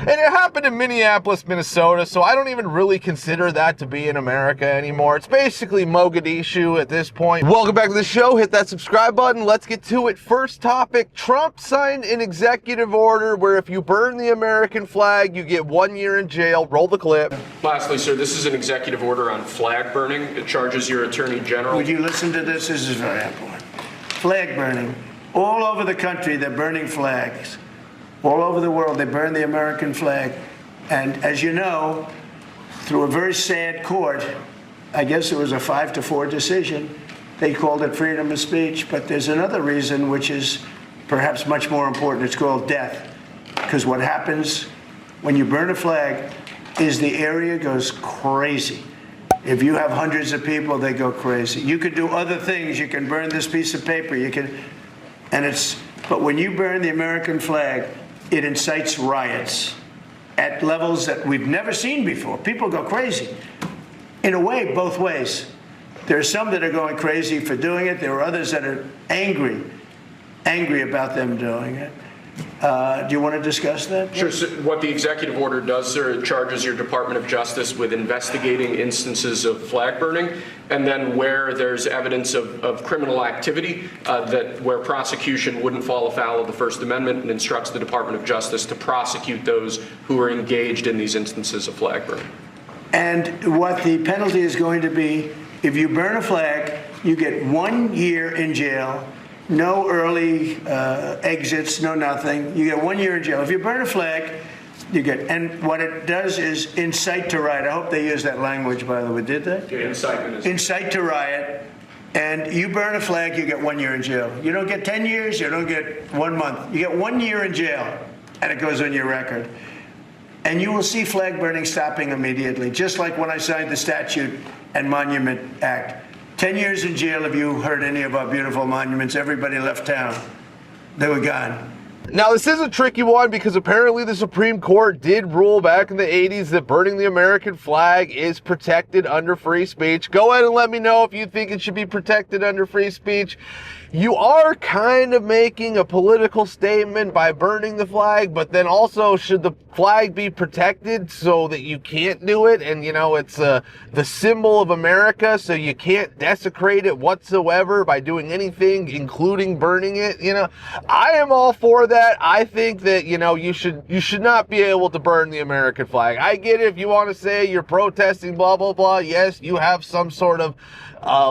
And it happened in Minneapolis, Minnesota, so I don't even really consider that to be in America anymore. It's basically Mogadishu at this point. Welcome back to the show. Hit that subscribe button. Let's get to it. First topic, Trump signed an executive order where if you burn the American flag, you get 1 year in jail. Roll the clip. Lastly, sir, this is an executive order on flag burning. It charges your attorney general. Would you listen to this? This is very important. Flag burning. All over the country, they're burning flags. All over the world, they burn the American flag. And as you know, through a very sad court, I guess it was a 5-4 decision, they called it freedom of speech. But there's another reason, which is perhaps much more important. It's called death. Because what happens when you burn a flag is the area goes crazy. If you have hundreds of people, they go crazy. You could do other things. You can burn this piece of paper. You can, but when you burn the American flag, it incites riots at levels that we've never seen before. People go crazy. In a way, both ways. There are some that are going crazy for doing it. There are others that are angry about them doing it. Do you want to discuss that? Sure. So what the executive order does, sir, it charges your Department of Justice with investigating instances of flag burning, and then where there's evidence of criminal activity, where prosecution wouldn't fall afoul of the First Amendment, and instructs the Department of Justice to prosecute those who are engaged in these instances of flag burning. And what the penalty is going to be, if you burn a flag, you get 1 year in jail. No early exits, no nothing. You get 1 year in jail. If you burn a flag, you get, and what it does is incite to riot. I hope they use that language, by the way. Did they? Yeah, incitement is. Incite to riot. And you burn a flag, you get 1 year in jail. You don't get 10 years, you don't get 1 month. You get 1 year in jail, and it goes on your record. And you will see flag burning stopping immediately, just like when I signed the Statute and Monument Act. 10 years in jail if you hurt any of our beautiful monuments. Everybody left town. They were gone. Now, this is a tricky one because apparently the Supreme Court did rule back in the 80s that burning the American flag is protected under free speech. Go ahead and let me know if you think it should be protected under free speech. You are kind of making a political statement by burning the flag, but then also should the flag be protected so that you can't do it? And, you know, it's the symbol of America, so you can't desecrate it whatsoever by doing anything, including burning it. You know, I am all for that. I think that, you know, you should not be able to burn the American flag. I get it if you want to say you're protesting, blah, blah, blah. Yes, you have some sort of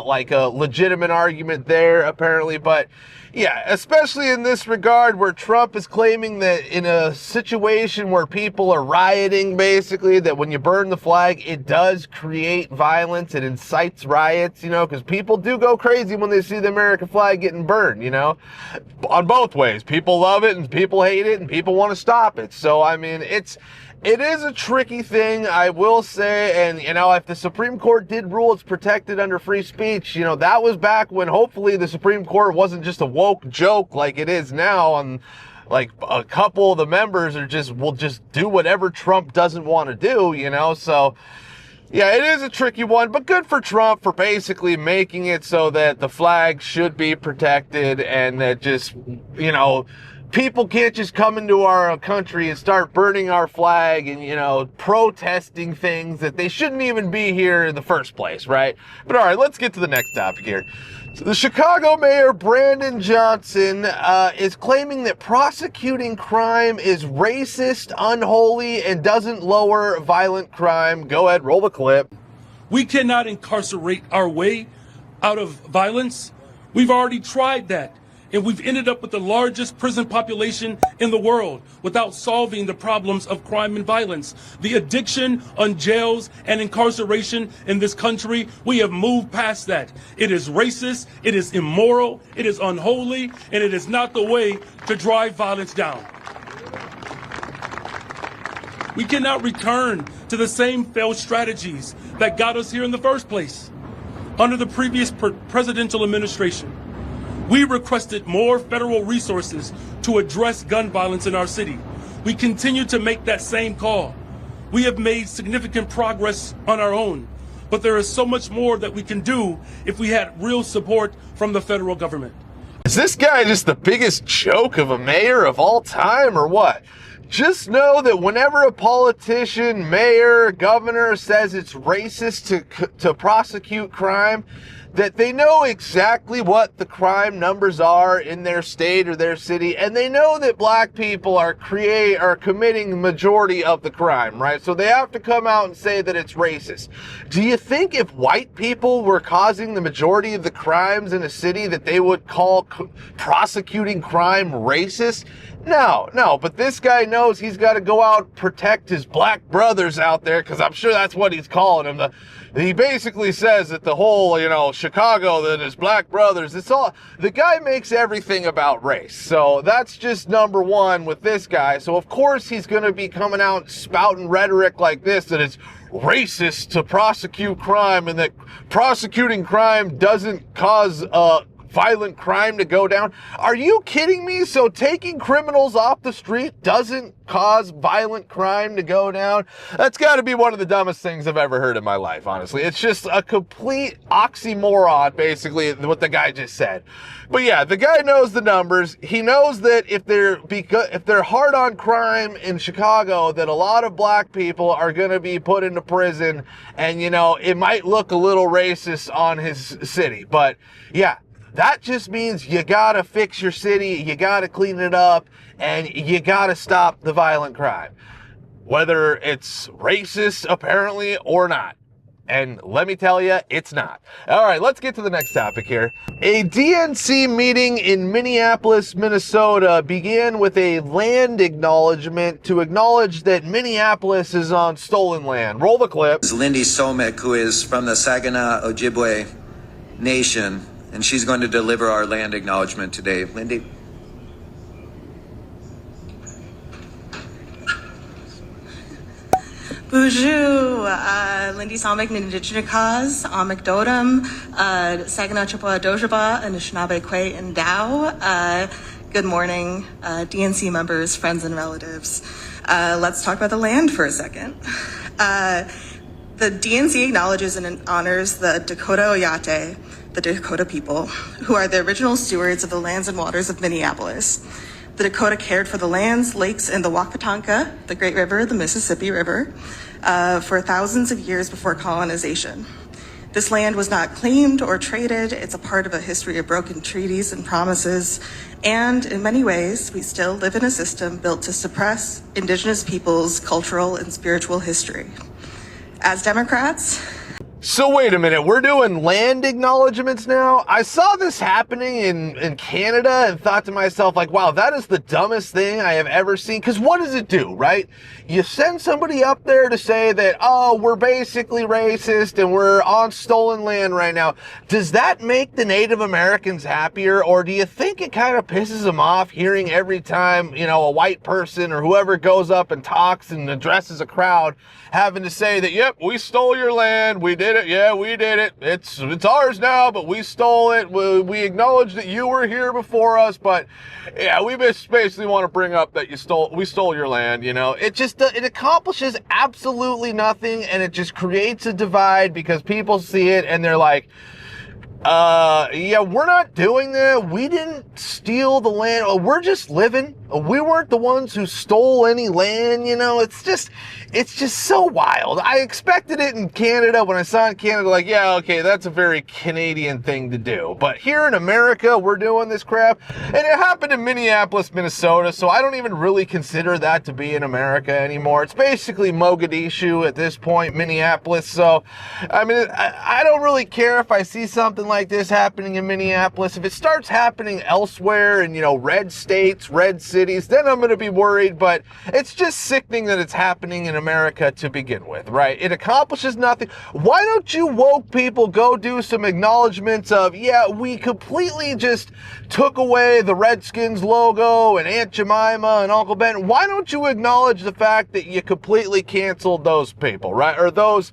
like a legitimate argument there, apparently. But yeah, especially in this regard where Trump is claiming that in a situation where people are rioting, basically, that when you burn the flag, it does create violence. It incites riots, you know, because people do go crazy when they see the American flag getting burned, you know, on both ways. People love it and people hate it and people want to stop it. So, I mean, it is a tricky thing, I will say, and, you know, if the Supreme Court did rule it's protected under free speech, you know, that was back when hopefully the Supreme Court wasn't just a woke joke like it is now, and like a couple of the members will just do whatever Trump doesn't want to do, you know, so yeah, it is a tricky one, but good for Trump for basically making it so that the flag should be protected and that just, you know, people can't just come into our country and start burning our flag and, you know, protesting things that they shouldn't even be here in the first place, right? But all right, let's get to the next topic here. So the Chicago mayor, Brandon Johnson, is claiming that prosecuting crime is racist, unholy, and doesn't lower violent crime. Go ahead, roll the clip. We cannot incarcerate our way out of violence. We've already tried that. And we've ended up with the largest prison population in the world without solving the problems of crime and violence. The addiction on jails and incarceration in this country, we have moved past that. It is racist, it is immoral, it is unholy, and it is not the way to drive violence down. We cannot return to the same failed strategies that got us here in the first place. Under the previous presidential administration, we requested more federal resources to address gun violence in our city. We continue to make that same call. We have made significant progress on our own, but there is so much more that we can do if we had real support from the federal government. Is this guy just the biggest joke of a mayor of all time or what? Just know that whenever a politician, mayor, governor says it's racist to prosecute crime, that they know exactly what the crime numbers are in their state or their city, and they know that black people are committing the majority of the crime, right? So they have to come out and say that it's racist. Do you think if white people were causing the majority of the crimes in a city that they would call prosecuting crime racist? No, but this guy knows he's got to go out and protect his black brothers out there, because I'm sure that's what he's calling them. He basically says that the whole, Chicago, that his black brothers, it's all, the guy makes everything about race. So that's just number one with this guy. So of course he's going to be coming out spouting rhetoric like this, that it's racist to prosecute crime and that prosecuting crime doesn't cause violent crime to go down. Are you kidding me? So taking criminals off the street doesn't cause violent crime to go down? That's got to be one of the dumbest things I've ever heard in my life, honestly. It's just a complete oxymoron, basically, what the guy just said. But yeah, the guy knows the numbers. He knows that if they're hard on crime in Chicago, that a lot of black people are going to be put into prison, and it might look a little racist on his city. But yeah, that just means you gotta fix your city, you gotta clean it up, and you gotta stop the violent crime. Whether it's racist, apparently, or not. And let me tell you, it's not. All right, let's get to the next topic here. A DNC meeting in Minneapolis, Minnesota began with a land acknowledgement to acknowledge that Minneapolis is on stolen land. Roll the clip. Lindy Somek, who is from the Saginaw Ojibwe Nation, and she's going to deliver our land acknowledgement today. Lindy. Bonjour, Lindy Somek, Nindichnikaz, Amek Dodam, Saginaw Chippewa Dojaba, Anishinaabe Kwe and Dow. Good morning, DNC members, friends, and relatives. Let's talk about the land for a second. The DNC acknowledges and honors the Dakota Oyate, the Dakota people, who are the original stewards of the lands and waters of Minneapolis. The Dakota cared for the lands, lakes, and the Wapatonka, the Great River, the Mississippi River, for thousands of years before colonization. This land was not claimed or traded. It's a part of a history of broken treaties and promises. And in many ways, we still live in a system built to suppress Indigenous peoples' cultural and spiritual history. As Democrats, So wait a minute, we're doing land acknowledgements now? I saw this happening in Canada and thought to myself, like, wow, that is the dumbest thing I have ever seen. Because what does it do, right? You send somebody up there to say that, oh, we're basically racist and we're on stolen land right now. Does that make the Native Americans happier? Or do you think it kind of pisses them off hearing every time, a white person or whoever goes up and talks and addresses a crowd having to say that, yep, we stole your land, we did it, yeah, we did it, it's ours now, but we stole it, we acknowledge that you were here before us, but yeah, we just basically want to bring up that we stole your land, it accomplishes absolutely nothing, and it just creates a divide because people see it and they're like, yeah, we're not doing that. We didn't steal the land. We're just living. We weren't the ones who stole any land. It's just so wild. I expected it in Canada. When I saw it in Canada, like, yeah, okay, that's a very Canadian thing to do. But here in America, we're doing this crap. And it happened in Minneapolis, Minnesota. So I don't even really consider that to be in America anymore. It's basically Mogadishu at this point, Minneapolis. So, I mean, I don't really care if I see something like this happening in Minneapolis. If it starts happening elsewhere in, red states, red cities, then I'm going to be worried. But it's just sickening that it's happening in America to begin with, right? It accomplishes nothing. Why don't you woke people go do some acknowledgments of, yeah, we completely just took away the Redskins logo and Aunt Jemima and Uncle Ben. Why don't you acknowledge the fact that you completely canceled those people, right? Or those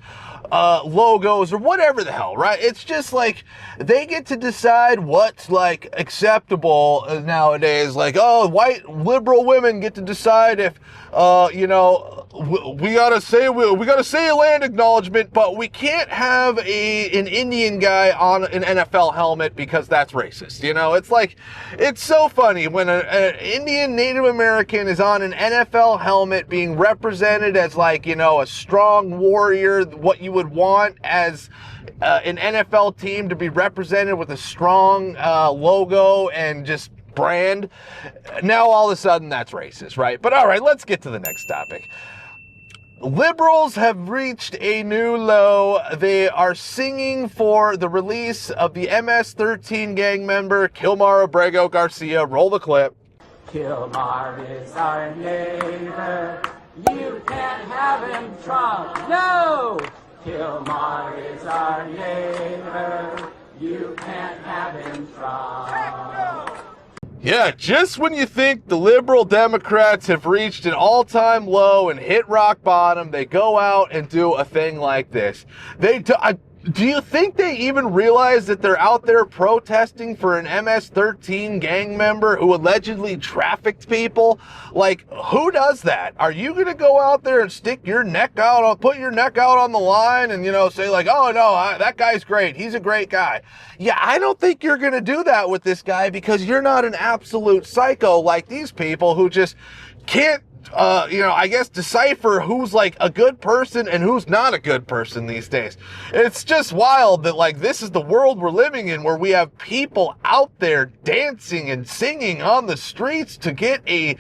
logos or whatever the hell, right? It's just like they get to decide what's like acceptable nowadays. Like, oh, white liberal women get to decide if we gotta say a land acknowledgement, but we can't have an Indian guy on an NFL helmet because that's racist. You know, it's like, it's so funny when an Indian Native American is on an NFL helmet being represented as, like, you know, a strong warrior, what you would want as an NFL team to be represented with a strong logo and just brand. Now all of a sudden that's racist, right? But all right, let's get to the next topic. Liberals have reached a new low. They are singing for the release of the MS-13 gang member Kilmar Abrego Garcia. Roll the clip. Kilmar is our neighbor. You can't have him, Trump. No! Kilmar is our neighbor. You can't have him, Trump. Yeah, just when you think the liberal Democrats have reached an all-time low and hit rock bottom, they go out and do a thing like this. Do you think they even realize that they're out there protesting for an MS-13 gang member who allegedly trafficked people? Like, who does that? Are you going to go out there and stick your neck out, put your neck out on the line and, you know, say like, oh no, that guy's great. He's a great guy. Yeah, I don't think you're going to do that with this guy because you're not an absolute psycho like these people who just can't I guess decipher who's like a good person and who's not a good person these days. It's just wild that, like, this is the world we're living in, where we have people out there dancing and singing on the streets to get a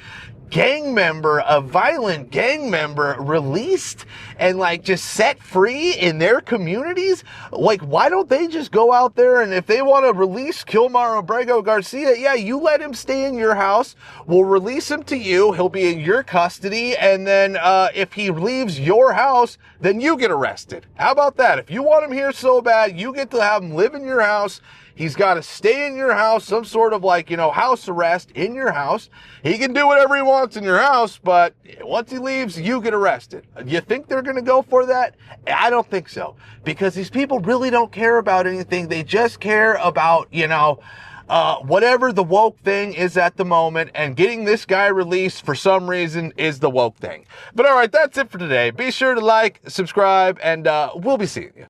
violent gang member released and, like, just set free in their communities. Like, why don't they just go out there and if they want to release Kilmar Abrego Garcia, yeah, you let him stay in your house. We'll release him to you. He'll be in your custody. And then if he leaves your house, then you get arrested. How about that? If you want him here so bad, you get to have him live in your house. He's got to stay in your house, some sort of, like, you know, house arrest in your house. He can do whatever he wants in your house, but once he leaves, you get arrested. You think they're going to go for that? I don't think so, because these people really don't care about anything. They just care about, you know, whatever the woke thing is at the moment, and getting this guy released for some reason is the woke thing. But all right, that's it for today. Be sure to like, subscribe, and we'll be seeing you.